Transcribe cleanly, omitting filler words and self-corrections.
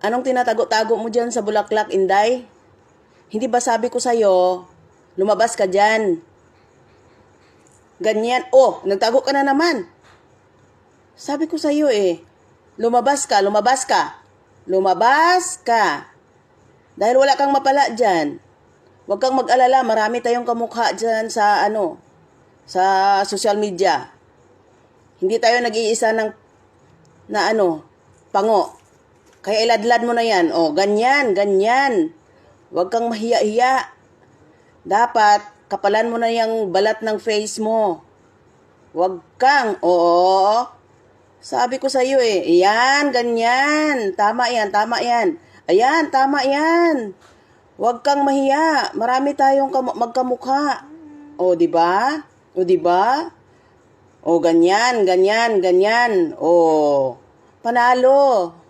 Anong tinatago-tago mo dyan sa bulaklak, Inday? Hindi ba sabi ko sa'yo, lumabas ka dyan? Ganyan. Oh, nagtago ka na naman. Sabi ko sa'yo lumabas ka, lumabas ka. Lumabas ka. Dahil wala kang mapala dyan. Huwag kang mag-alala, marami tayong kamukha dyan sa sa social media. Hindi tayo nag-iisa pango. Kaya iladlad mo na yan. Oh, ganyan, ganyan. Huwag kang mahiya-hiya. Dapat, kapalan mo na yung balat ng face mo. Huwag kang, oo. Sabi ko sa'yo yan, ganyan. Tama yan, tama yan. Ayan, tama yan. Huwag kang mahiya. Marami tayong magkamukha. O, di ba? O, di ba? O, ganyan, ganyan, ganyan. O, panalo.